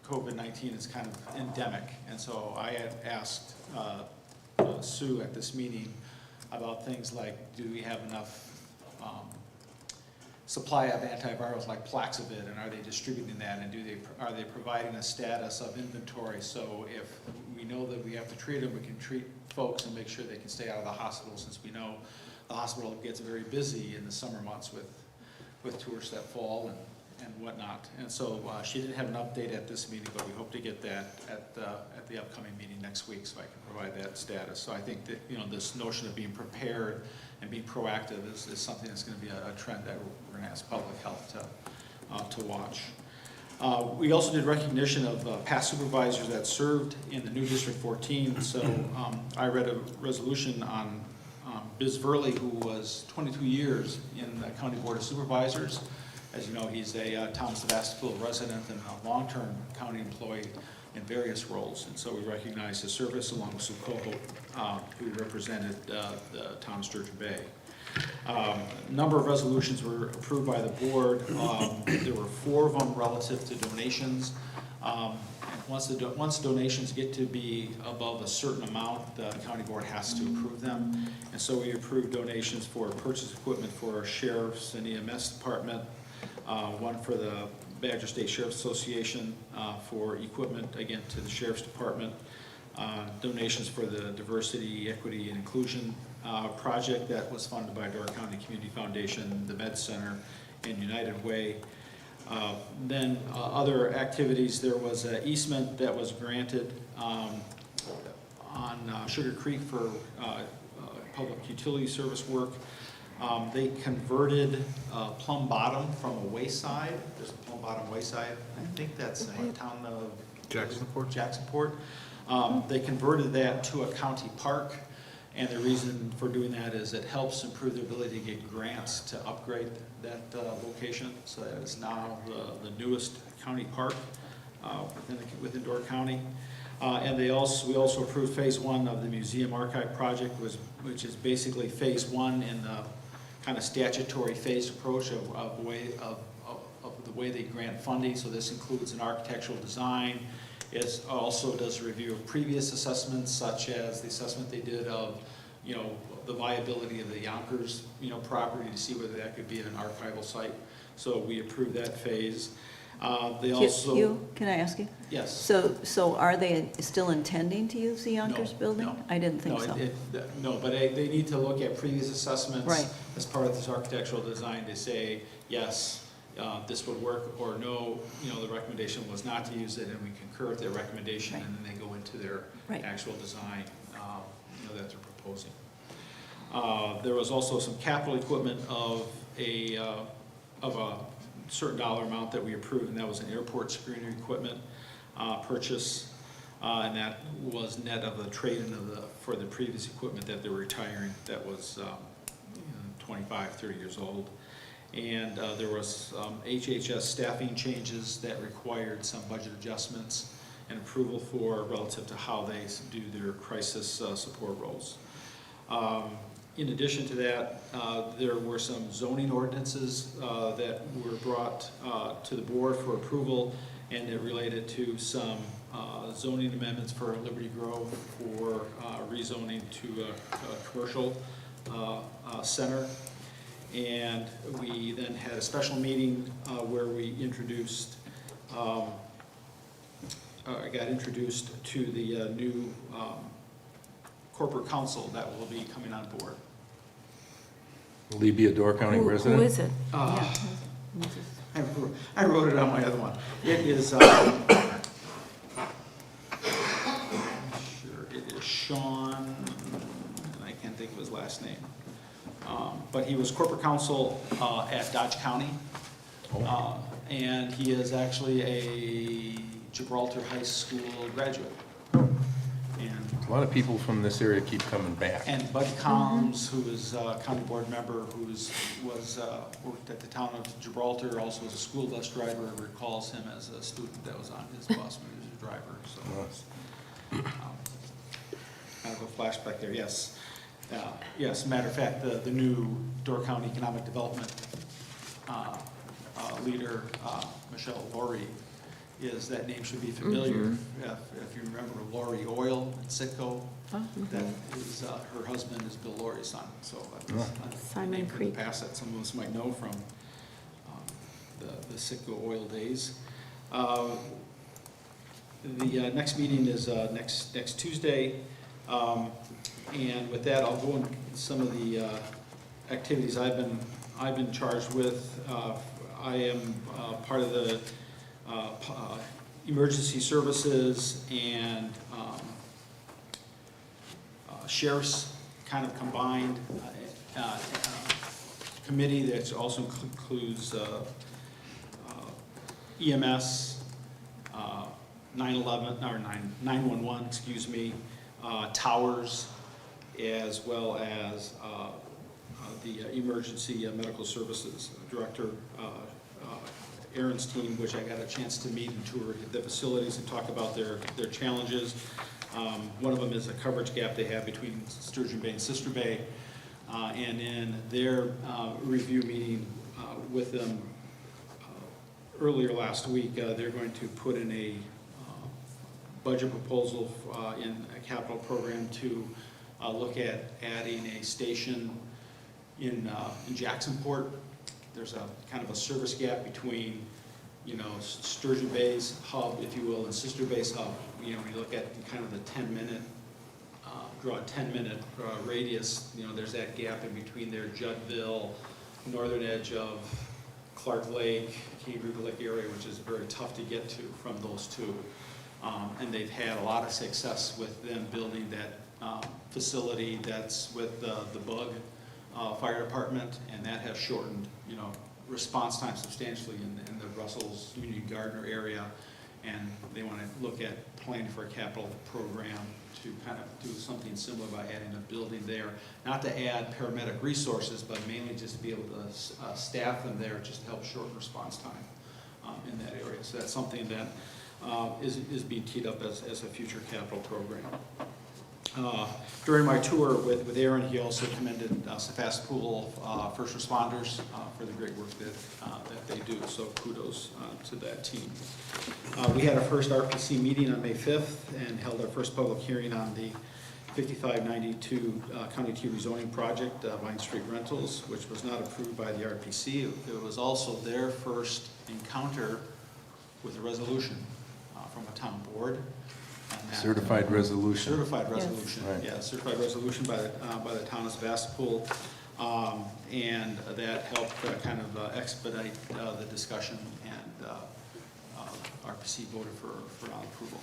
COVID-19 is kind of endemic. And so I had asked Sue at this meeting about things like, do we have enough supply of antivirals like Plaxivit, and are they distributing that, and are they providing a status of inventory, so if we know that we have to treat them, we can treat folks and make sure they can stay out of the hospital, since we know the hospital gets very busy in the summer months with tourists that fall and whatnot. And so she didn't have an update at this meeting, but we hope to get that at the upcoming meeting next week, so I can provide that status. So I think that, this notion of being prepared and being proactive is something that's going to be a trend that we're going to ask public health to watch. We also did recognition of past supervisors that served in the new District 14. So I read a resolution on Biz Verley, who was 22 years in the County Board of Supervisors. As you know, he's a town Sevastopol resident and a long-term county employee in various roles. And so we recognize his service along with Sue Coho, who represented the town of Sturgeon Bay. A number of resolutions were approved by the board. There were 4 of them relative to donations. Once donations get to be above a certain amount, the county board has to approve them. And so we approved donations for purchase equipment for our sheriff's and EMS department, one for the Badger State Sheriff's Association for equipment, again, to the sheriff's department, donations for the Diversity, Equity, and Inclusion project that was funded by Door County Community Foundation, the Med Center, and United Way. Then other activities, there was an easement that was granted on Sugar Creek for public utility service work. They converted Plum Bottom from a wayside. There's a Plum Bottom wayside. I think that's in the town of Jacksonport. They converted that to a county park. And the reason for doing that is it helps improve the ability to get grants to upgrade that location. So that is now the newest county park within Door County. And we also approved phase 1 of the museum archive project, which is basically phase 1 in the kind of statutory phased approach of the way they grant funding. So this includes an architectural design. It also does a review of previous assessments, such as the assessment they did of, the viability of the Yonkers, property, to see whether that could be an archival site. So we approved that phase. They also. Can I ask you? Yes. So are they still intending to use the Yonkers building? No. I didn't think so. No, but they need to look at previous assessments. Right. As part of this architectural design to say, yes, this would work, or no, the recommendation was not to use it, and we concur with their recommendation, Right. and then they go into their Right. actual design, that they're proposing. There was also some capital equipment of a certain dollar amount that we approved, and that was an airport screener equipment purchase, and that was net of the trade-in for the previous equipment that they were retiring that was 25, 30 years old. And there was HHS staffing changes that required some budget adjustments and approval for relative to how they do their crisis support roles. In addition to that, there were some zoning ordinances that were brought to the board for approval, and it related to some zoning amendments for Liberty Grove for rezoning to a commercial center. And we then had a special meeting where we introduced, I got introduced to the new corporate counsel that will be coming on board. Will he be a Door County resident? Who is it? I wrote it on my other one. It is, sure, it is Sean, and I can't think of his last name. But he was corporate counsel at Dodge County. And he is actually a Gibraltar High School graduate. And A lot of people from this area keep coming back. And Bud Combs, who is a county board member, worked at the town of Gibraltar, also was a school bus driver, recalls him as a student that was on his bus when he was a driver, so. Kind of a flashback there, yes. Yes, matter of fact, the new Door County Economic Development leader, Michelle Laurie, that name should be familiar. If you remember Laurie Oil in Sitco, that is, her husband is Bill Laurie's son. So that's Simon a name from Creek. the past that some of us might know from the Sitco oil days. The next meeting is next Tuesday. And with that, I'll go into some of the activities I've been charged with. I am part of the emergency services and sheriff's kind of combined committee that also includes EMS, 911, or 911, excuse me, towers, as well as the emergency medical services director, Aaron's team, which I got a chance to meet and tour the facilities and talk about their challenges. One of them is a coverage gap they have between Sturgeon Bay and Sister Bay. And in their review meeting with them earlier last week, they're going to put in a budget proposal in a capital program to look at adding a station in Jacksonport. There's a kind of a service gap between, you know, Sturgeon Bay's hub, if you will, and Sister Bay's hub. You know, when you look at kind of the 10-minute, draw a 10-minute radius, you know, there's that gap in between there, Juddville, northern edge of Clark Lake, King River Lake area, which is very tough to get to from those two. And they've had a lot of success with them building that facility that's with the Bug Fire Department, and that has shortened, you know, response time substantially in the Russell's Union Gardner area. And they want to look at planning for a capital program to kind of do something similar by adding a building there. Not to add paramedic resources, but mainly just to be able to staff them there just to help shorten response time in that area. So that's something that is being teed up as a future capital program. During my tour with Aaron, he also commended Sevastopol first responders for the great work that they do, so kudos to that team. We had our first RPC meeting on May 5th and held our first public hearing on the 5592 County T rezoning project, Vine Street Rentals, which was not approved by the RPC. It was also their first encounter with a resolution from a town board. Certified resolution. Certified resolution, Right. yeah, certified resolution by the town of Sevastopol, and that helped kind of expedite the discussion, and RPC voted for approval.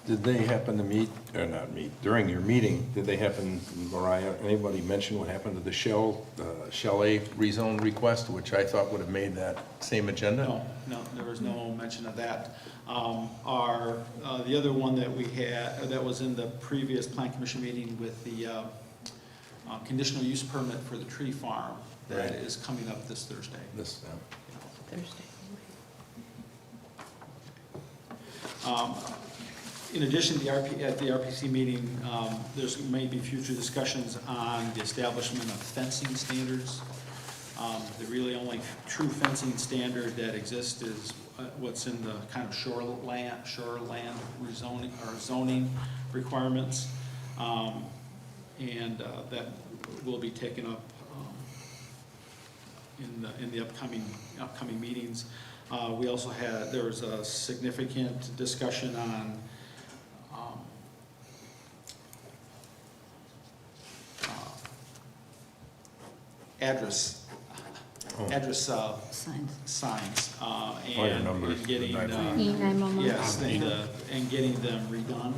Did they happen to meet, or not meet, during your meeting, did they happen, Mariah, anybody mention what happened to the Shell A rezone request, which I thought would have made that same agenda? No, there was no mention of that. The other one that we had, that was in the previous Plan Commission meeting with the conditional use permit for the tree farm, that Right. is coming up this Thursday. Thursday. In addition, at the RPC meeting, there's maybe future discussions on the establishment of fencing standards. The really only true fencing standard that exists is what's in the kind of shoreland rezoning or zoning requirements, and that will be taken up in the upcoming meetings. We also had, there was a significant discussion on address signs, Fire and numbers, getting, 911. yes, and getting them redone.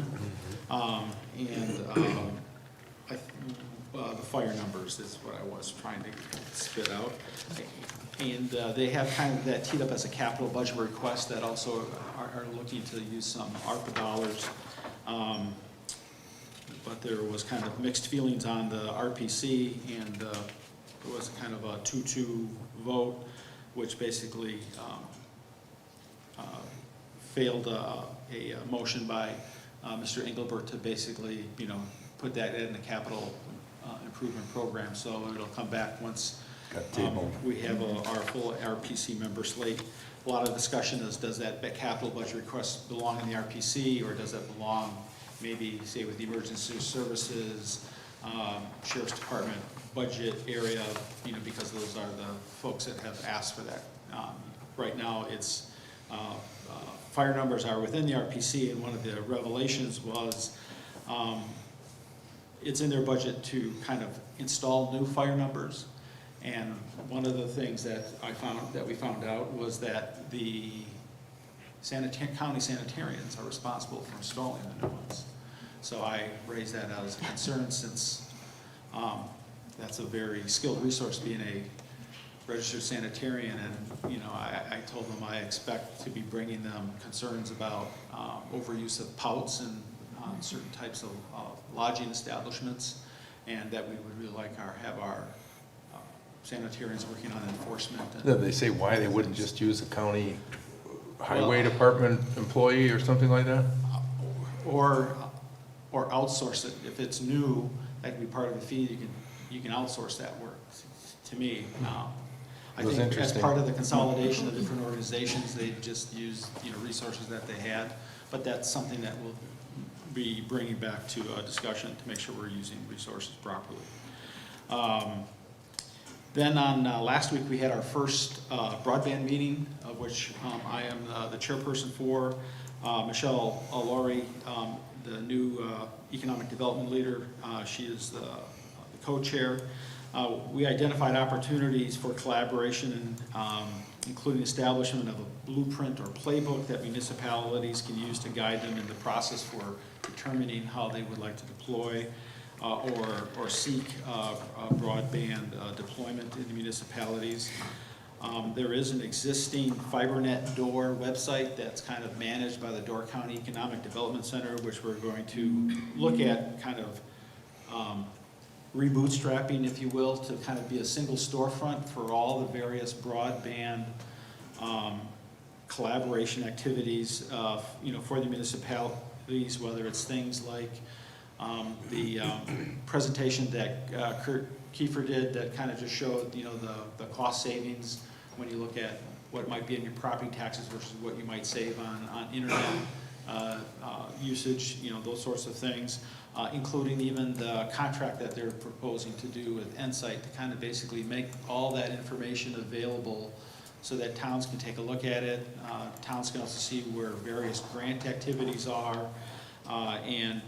The fire numbers is what I was trying to spit out. And they have kind of that teed up as a capital budget request that also are looking to use some ARPA dollars. But there was kind of mixed feelings on the RPC, and it was kind of a 2-2 vote, which basically failed a motion by Mr. Engelbert to basically, you know, put that in the capital improvement program. So it'll come back once we have our full RPC member slate. A lot of discussion is, does that capital budget request belong in the RPC, or does that belong maybe, say, with the emergency services, Sheriff's Department budget area, you know, because those are the folks that have asked for that. Right now, it's fire numbers are within the RPC, and one of the revelations was it's in their budget to kind of install new fire numbers, And one of the things that we found out was that the county sanitarians are responsible for installing the new ones. So I raised that as a concern, since that's a very skilled resource, being a registered sanitarian, and, you know, I told them I expect to be bringing them concerns about overuse of pouts and certain types of lodging establishments, and that we would really like have our sanitarians working on enforcement. Did they say why they wouldn't just use a county highway department employee or something like that? Or outsource it. If it's new, that can be part of the fee, you can outsource that work, to me. I It was think as interesting. part of the consolidation of different organizations, they just used, you know, resources that they had, but that's something that we'll be bringing back to a discussion to make sure we're using resources properly. Then on last week, we had our first broadband meeting, of which I am the chairperson for. Michelle Laurie, the new economic development leader, she is the co-chair. We identified opportunities for collaboration, and including establishment of a blueprint or playbook that municipalities can use to guide them in the process for determining how they would like to deploy or seek broadband deployment in the municipalities. There is an existing FiberNet Door website that's kind of managed by the Door County Economic Development Center, which we're going to look at kind of rebootstrapping, if you will, to kind of be a single storefront for all the various broadband collaboration activities, you know, for the municipalities, whether it's things like the presentation that Kurt Kiefer did that kind of just showed, you know, the cost savings when you look at what might be in your property taxes versus what you might save on internet usage, you know, those sorts of things, including even the contract that they're proposing to do with Insight to kind of basically make all that information available so that towns can take a look at it. Towns can also see where various grant activities are, and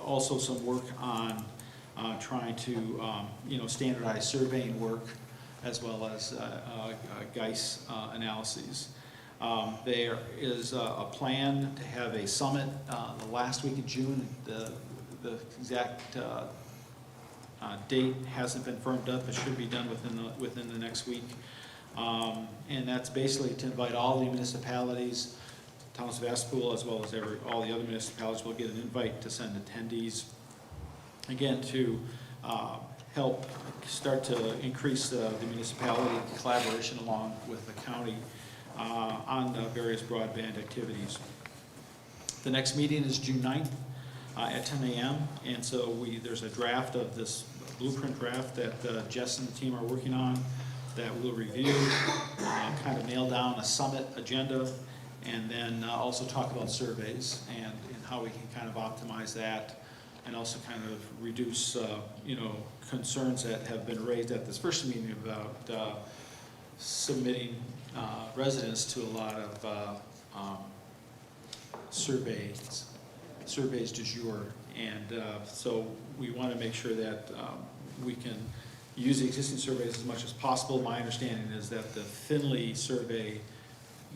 also some work on trying to, you know, standardize surveying work as well as GEIS analyses. There is a plan to have a summit the last week of June. The exact date hasn't been firmed up. It should be done within the next week. And that's basically to invite all the municipalities, town of Sevastopol, as well as all the other municipalities will get an invite to send attendees, again, to help start to increase the municipality collaboration along with the county on the various broadband activities. The next meeting is June 9th at 10 a.m. And so there's a draft of this blueprint draft that Jess and the team are working on that we'll review, kind of nail down a summit agenda, and then also talk about surveys and how we can kind of optimize that, and also kind of reduce, you know, concerns that have been raised at this first meeting about submitting residents to a lot of surveys du jour. And so we want to make sure that we can use the existing surveys as much as possible. My understanding is that the Finley survey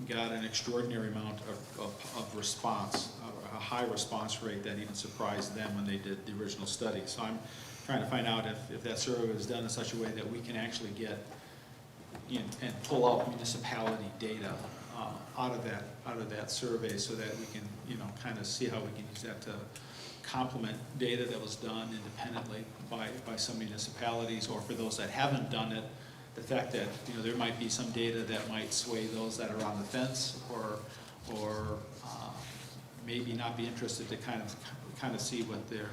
got an extraordinary amount of response, a high response rate that even surprised them when they did the original study. So I'm trying to find out if that survey was done in such a way that we can actually get and pull out municipality data out of that survey, so that we can, you know, kind of see how we can use that to complement data that was done independently by some municipalities, or for those that haven't done it, the fact that, you know, there might be some data that might sway those that are on the fence, or maybe not be interested to kind of see what their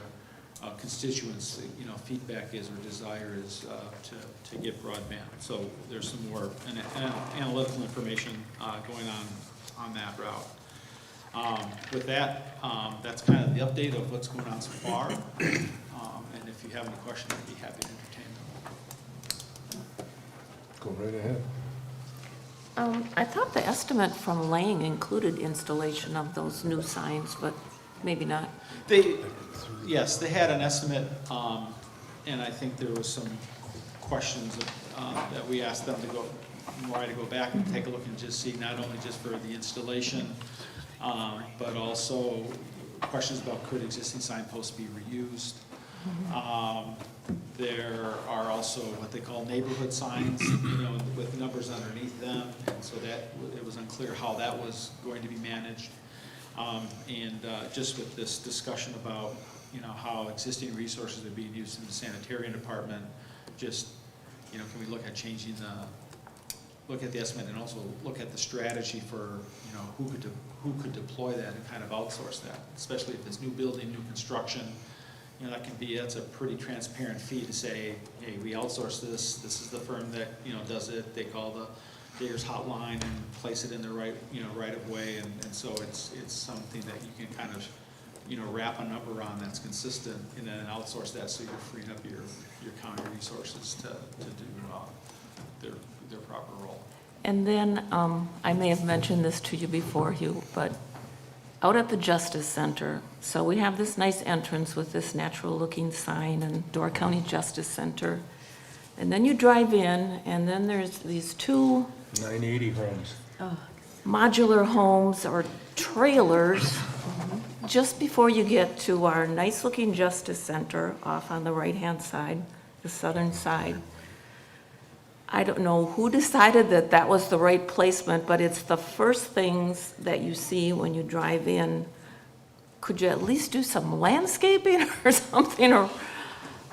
constituents, you know, feedback is or desire is to get broadband. So there's some more analytical information going on that route. With that, that's kind of the update of what's going on so far. And if you have any questions, I'd be happy to entertain them. Go right ahead. I thought the estimate from Lang included installation of those new signs, but maybe not. Yes, they had an estimate, and I think there was questions that we asked them to go, Mariah to go back and take a look and just see, not only just for the installation, but also questions about could existing signposts be reused. There are also what they call neighborhood signs, with numbers underneath them, and so that, it was unclear how that was going to be managed. Just with this discussion about, how existing resources are being used in the sanitarian department, just, can we look at changing look at the estimate and also look at the strategy for, who could deploy that and kind of outsource that, especially if it's new building, new construction. That's a pretty transparent fee to say, hey, we outsource this is the firm that, does it, they call the Dayers hotline and place it in the right, right of way, and so it's something that you can kind of, wrap a number on that's consistent, and then outsource that so you're freeing up your county resources to do their proper role. And then, I may have mentioned this to you before, Hugh, but out at the Justice Center, so we have this nice entrance with this natural-looking sign and Door County Justice Center. And then you drive in, and then there's these two 980 homes. modular homes or trailers just before you get to our nice-looking Justice Center off on the right-hand side, the southern side. I don't know who decided that that was the right placement, but it's the first things that you see when you drive in. Could you at least do some landscaping or something? Or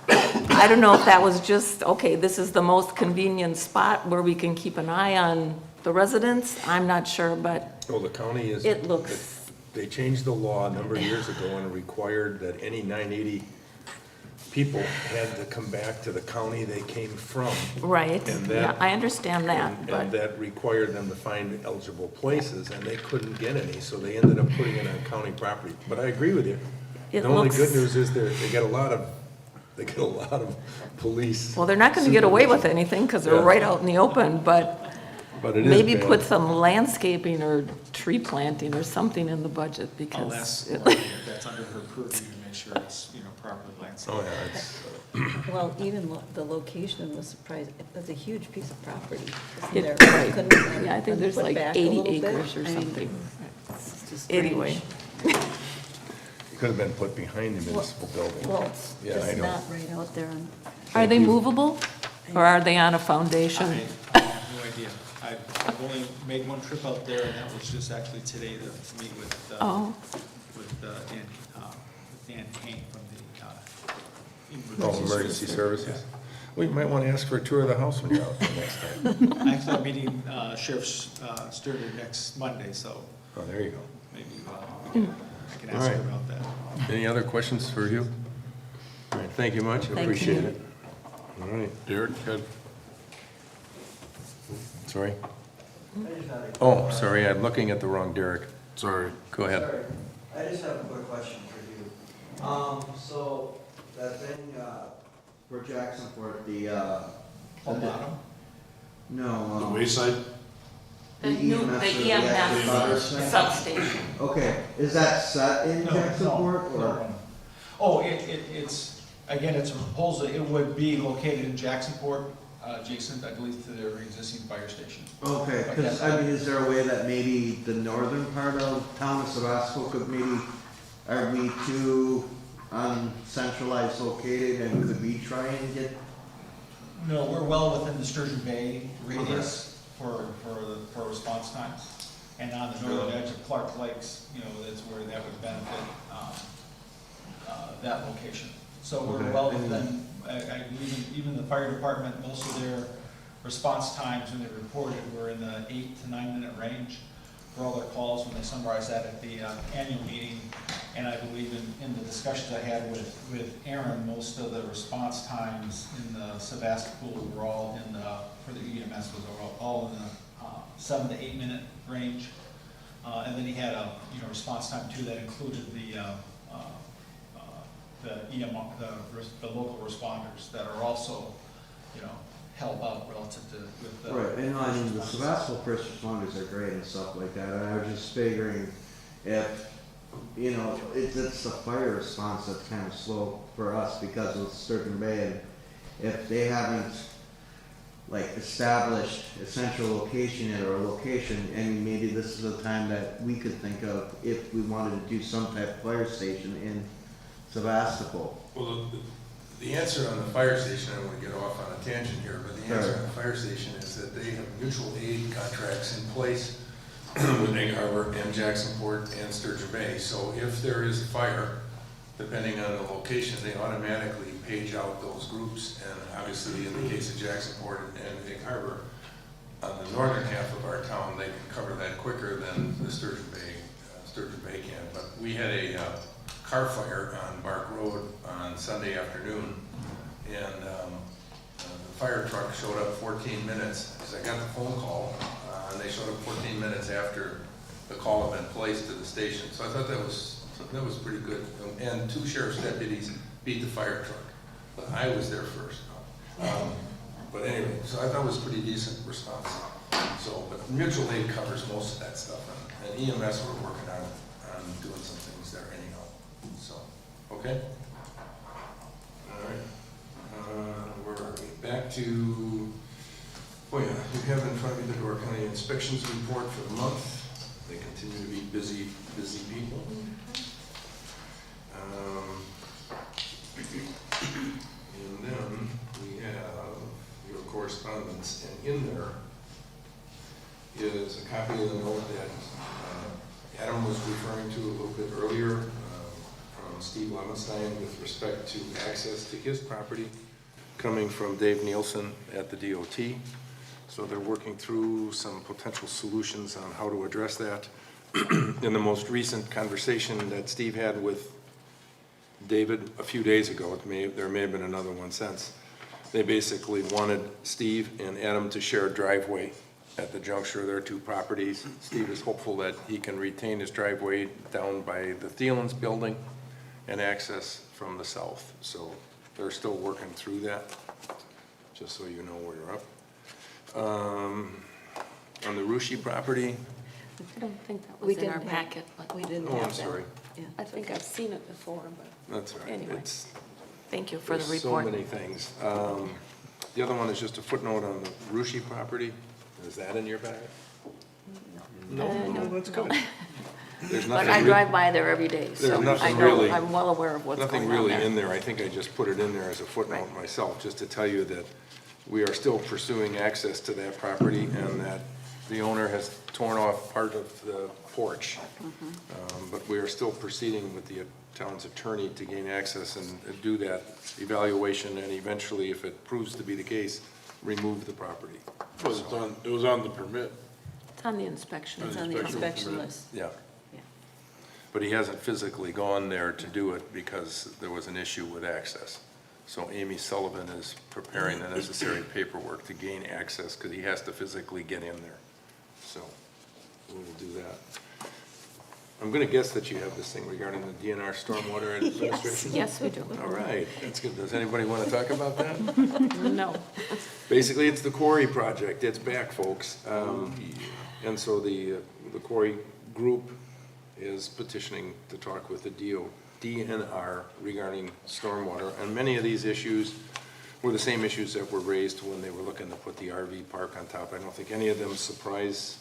I don't know if that was just, okay, this is the most convenient spot where we can keep an eye on the residents. I'm not sure, but Well, the county is. it looks, They changed the law a number of years ago and required that any 980 people had to come back to the county they came from. right. And Yeah, that- I understand that, And but that required them to find eligible places, and they couldn't get any, so they ended up putting it on county property. But I agree with you. It The only looks- good news is they get a lot of police. well, they're not going to get away with supervision. anything because they're Yeah. right out in the open, but But it is maybe bad. put some landscaping or tree planting or something in the budget I'll because. ask Mariah if that's under her purview to make sure it's, properly landscaped. Oh, yeah, it's, Well, even the location was surprising. That's a huge piece of property. Isn't It- there? right. Couldn't it have Yeah, I think been there's put like back a 80 little bit? acres or I mean, something. it's just strange. Anyway, it could have been put behind the municipal building. Well, it's Yeah, I just know. not right out there. are they you. movable or are they on a foundation? I have no idea. I've only made one trip out there, and that was just actually today to meet with, Oh, Dan Kane from the, Oh, emergency services. Well, you might want to ask for a tour of the house when you're out there next time. Actually, I'm meeting Sheriff Sturgeon next Monday, so Oh, there you go. maybe I can ask her All right. about that. Any other questions for you? All right, thank you much, I Thank appreciate you. it. All right, Derek, good. Sorry? Oh, sorry, I'm looking at the wrong Derek. Sorry. Go ahead. Sorry, I just have a quick question for you. So that thing, for Jacksonport, the bottom? No. The Wayside? the new, the EMS substation. Okay, is that set in Jacksonport or? No. Oh, it's, again, it's a proposal, it would be located in Jacksonport, adjacent, I believe, to their existing fire station. Okay, because I mean, is there a way that maybe the northern part of town of Sevastopol could maybe, are we too centralized located and could we try and get? No, we're well within the Sturgeon Bay radius for response times. And on the northern edge of Clark Lakes, that's where that would benefit, that location. So we're Okay. well within, I believe even the fire department, most of their response times when they reported were in the 8 to 9 minute range for all their calls when they summarized that at the annual meeting. And I believe in the discussions I had with Aaron, most of the response times in the Sevastopol were all in the, for the EMS was all in the 7 to 8 minute range. And then he had a, response time too that included the local responders that are also, help out relative to with the. Right, and I mean, the Sevastopol first responders are great and stuff like that, and I was just figuring if, it's the fire response that's kind of slow for us because of Sturgeon Bay, and if they haven't like established a central location at our location, and maybe this is a time that we could think of if we wanted to do some type of fire station in Sevastopol. Well, the answer on the fire station, I don't want to get off on a tangent here, but the answer on the fire station is that they have mutual aid contracts in place with Egg Harbor and Jacksonport and Sturgeon Bay. So if there is a fire, depending on the location, they automatically page out those groups. And obviously, in the case of Jacksonport and Egg Harbor, on the northern half of our town, they can cover that quicker than the Sturgeon Bay can. But we had a car fire on Bark Road on Sunday afternoon, and the fire truck showed up 14 minutes, because I got the phone call, and they showed up 14 minutes after the call had been placed to the station. So I thought that was pretty good. And 2 sheriff's deputies beat the fire truck. But I was there first. But anyway, so I thought it was a pretty decent response. So, but mutual aid covers most of that stuff, and EMS we're working on doing some things there anyhow. So, okay? All right. Where are we? Back to, oh yeah, you have in front of you the Door County Inspections Report for the month. They continue to be busy people. And then we have your correspondence, and in there is a copy of the note that Adam was referring to a little bit earlier from Steve Levenstein with respect to access to his property coming from Dave Nielsen at the DOT. So they're working through some potential solutions on how to address that. In the most recent conversation that Steve had with David a few days ago, there may have been another one since, they basically wanted Steve and Adam to share a driveway at the juncture of their 2 properties. Steve is hopeful that he can retain his driveway down by the Thielen's building and access from the south. So they're still working through that, just so you know where you're up. On the Rushi property, I don't think that We was in our didn't have- packet, but We didn't oh, have I'm that. sorry, Yeah, I it's think okay. I've seen it before, but that's all right. Anyway. It's, thank you for the there's report. so many things. The other one is just a footnote on the Rushi property. Is that in your packet? No, that's good. There's But nothing I re- drive by there every day, so There's I nothing know, really- I'm well aware of what's Nothing going on really there. in there. I think I just put it in there as a footnote Right. myself, just to tell you that we are still pursuing access to that property and that the owner has torn off part of the porch. But we are still proceeding with the town's attorney to gain access and do that evaluation, and eventually, if it proves to be the case, remove the property. It was on the permit. It's on the inspection. It's on the inspection list. Yeah. Yeah. But he hasn't physically gone there to do it because there was an issue with access. So Amy Sullivan is preparing the necessary paperwork to gain access because he has to physically get in there. So we will do that. I'm going to guess that you have this thing regarding the DNR stormwater administration? Yes, we do. All right, that's good. Does anybody want to talk about that? No. Basically, it's the quarry project. It's back, folks. And so the quarry group is petitioning to talk with the DNR regarding stormwater. And many of these issues were the same issues that were raised when they were looking to put the RV park on top. I don't think any of them surprise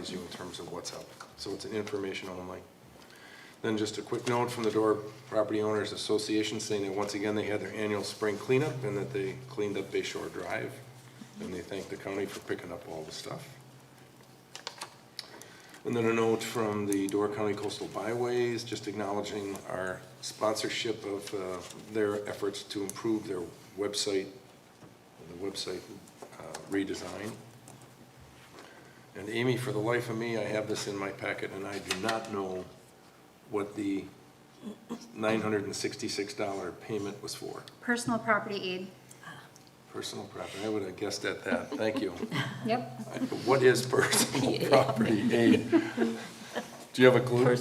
you in terms of what's up. So it's an information only. Then just a quick note from the Door Property Owners Association saying that once again they had their annual spring cleanup and that they cleaned up Bay Shore Drive. And they thank the county for picking up all the stuff. And then a note from the Door County Coastal Byways, just acknowledging our sponsorship of their efforts to improve their website, the website redesign. And Amy, for the life of me, I have this in my packet, and I do not know what the $966 payment was for. Personal property aid. Personal property, I would have guessed at that, thank you. Yep. What is personal property aid? Do you have a clue?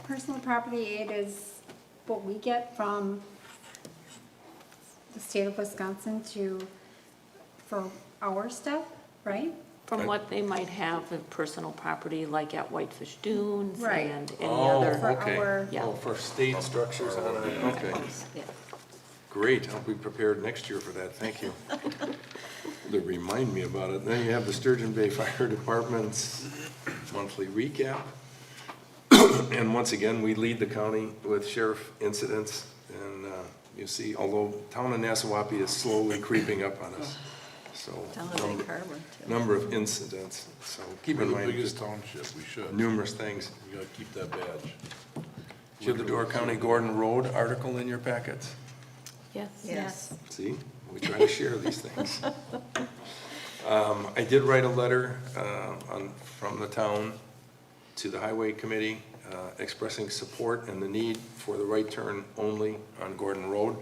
Personal property aid is what we get from the state of Wisconsin for our stuff, right? From what they might have of personal property, like at Whitefish Dunes Right. and any Oh, other. For okay. our- Yeah. Oh, for state structures on it, okay. Yeah. Great, I'll be prepared next year for that, thank you. To remind me about it. Then you have the Sturgeon Bay Fire Department's monthly recap. And once again, we lead the county with sheriff incidents. And you see, although town of Nassawappi is slowly creeping up on us, so. Down in Lake Harbor, too. Number of incidents, so keep We're in the mind biggest just township, we should. numerous things. We gotta keep that badge. Do you have the Door County Gordon Road article in your packets? Yes. Yes. See, we try to share these things. I did write a letter from the town to the Highway Committee expressing support and the need for the right turn only on Gordon Road.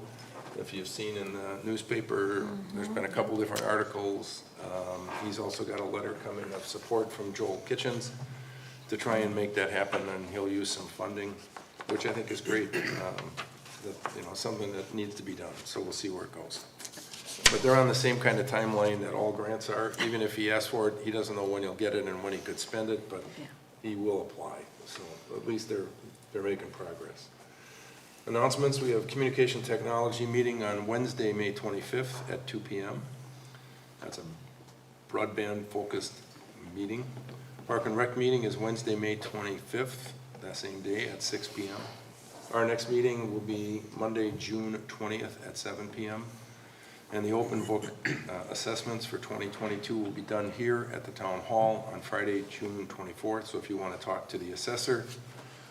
If you've seen in the newspaper, there's been a couple different articles. He's also got a letter coming of support from Joel Kitchens to try and make that happen, and he'll use some funding, which I think is great. Something that needs to be done, so we'll see where it goes. But they're on the same kind of timeline that all grants are. Even if he asks for it, he doesn't know when he'll get it and when he could spend it, but he will apply. So at least they're making progress. Announcements, we have communication technology meeting on Wednesday, May 25th at 2 p.m. That's a broadband-focused meeting. Park and Rec meeting is Wednesday, May 25th, that same day at 6 p.m. Our next meeting will be Monday, June 20th at 7 p.m. And the open book assessments for 2022 will be done here at the Town Hall on Friday, June 24th. So if you want to talk to the assessor,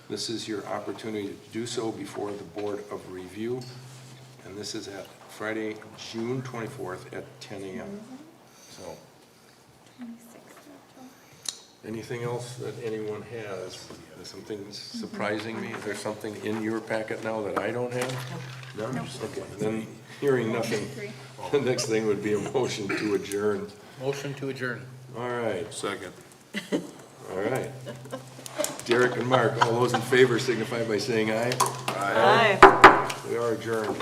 this is your opportunity to do so before the Board of Review. And this is at Friday, June 24th at 10 a.m. So, anything else that anyone has? Is something surprising me? Is there something in your packet now that I don't have? No? Okay, then hearing nothing, the next thing would be a motion to adjourn. Motion to adjourn. All right, Second. all right. Derek and Mark, all those in favor signify by saying aye. Aye. We are adjourned.